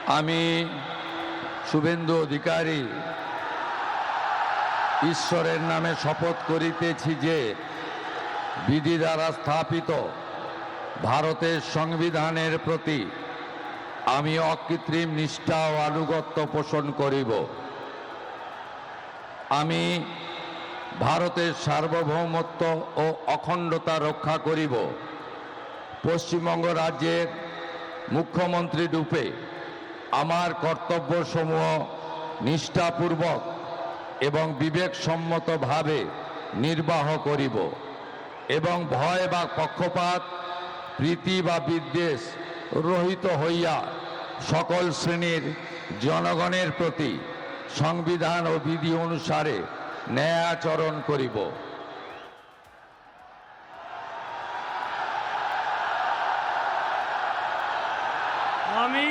আমি শুভেন্দু অধিকারী ঈশ্বরের নামে শপথ করিতেছি যে বিধি দ্বারা স্থাপিত ভারতের সংবিধানের প্রতি আমি অকৃত্রিম নিষ্ঠা ও আনুগত্য পোষণ করিব। আমি ভারতের সার্বভৌমত্ব ও অখণ্ডতা রক্ষা করিব। পশ্চিমবঙ্গ রাজ্যের মুখ্যমন্ত্রী রূপে আমার কর্তব্যসমূহ নিষ্ঠাপূর্বক এবং বিবেকসম্মতভাবে নির্বাহ করিব এবং ভয় বা পক্ষপাত, প্রীতি বা বিদ্বেষ রহিত হইয়া সকল শ্রেণীর জনগণের প্রতি সংবিধান ও বিধি অনুসারে ন্যায় আচরণ করিব। আমি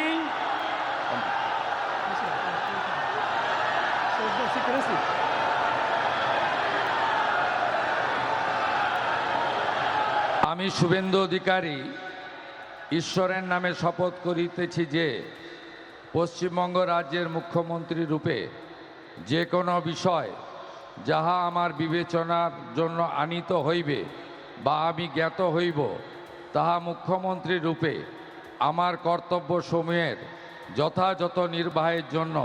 আমি শুভেন্দু অধিকারী ঈশ্বরের নামে শপথ করিতেছি যে পশ্চিমবঙ্গ রাজ্যের মুখ্যমন্ত্রী রূপে যে কোনো বিষয় যাহা আমার বিবেচনার জন্য আনীত হইবে বা আমি জ্ঞাত হইব, তাহা মুখ্যমন্ত্রী রূপে আমার কর্তব্যসমূহের যথাযথ নির্বাহের জন্য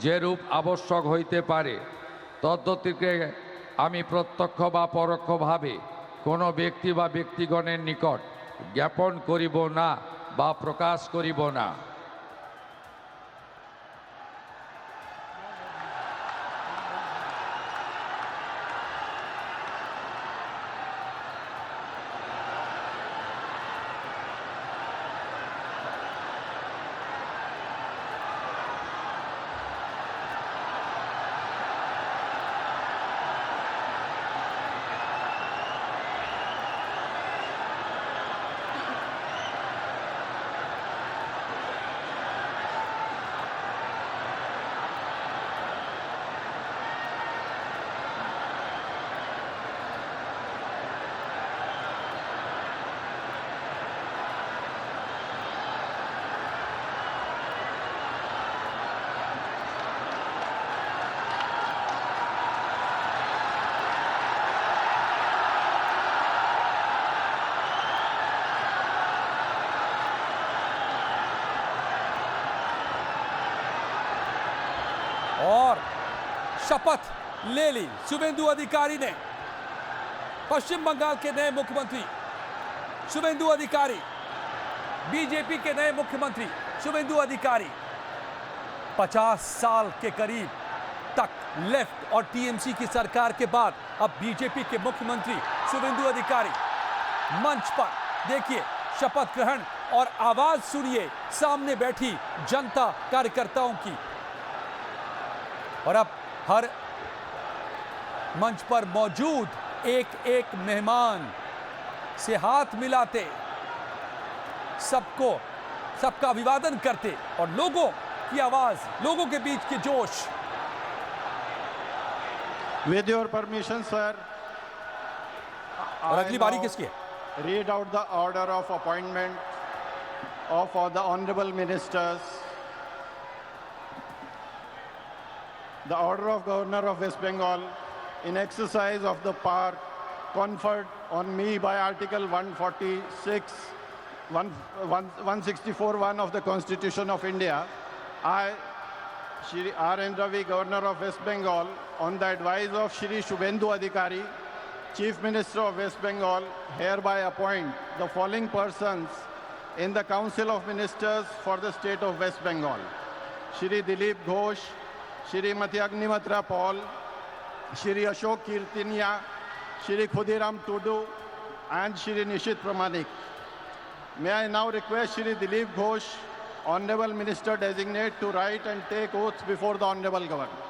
যেরূপ আবশ্যক হইতে পারে তদ্গতিকে আমি প্রত্যক্ষ বা পরোক্ষভাবে কোনো ব্যক্তি বা ব্যক্তিগণের নিকট জ্ঞাপন করিব না বা প্রকাশ করিব না। और शपथ ले ली शुभेंदु अधिकारी ने। पश्चिम बंगाल के नए मुख्यमंत्री शुभेंदु अधिकारी, बीजेपी के नए मुख्यमंत्री शुभेंदु अधिकारी 50 साल के करीब तक लेफ्ट और टीएमसी की सरकार के बाद अब बीजेपी के मुख्यमंत्री शुभेंदु अधिकारी मंच पर देखिए शपथ ग्रहण और आवाज सुनिए सामने बैठी जनता कार्यकर्ताओं की। और अब हर मंच पर मौजूद एक एक मेहमान से हाथ मिलाते, सबका अभिवादन करते और लोगों की आवाज, लोगों के बीच के जोश। With your permission, sir, और अगली बारी किसकी है? Read out the order of appointment of all the honorable ministers. The order of Governor of West Bengal in exercise of the power conferred on me by Article 146, 164(1) of the Constitution of India. I, Shri R. N. Ravi, Governor of West Bengal, on the advice of Shri Shubhendu Adhikari, Chief Minister of West Bengal, hereby appoint the following persons in the Council of Ministers for the state of West Bengal: Shri Dilip Ghosh, Shrimati Agnimatra Paul, Shri Ashok Kirtinia, Shri Khudiram Tudu, and Shri Nishit Pramanik. May I now request Shri Dilip Ghosh, Honorable Minister Designate, to write and take oaths before the Honorable Governor.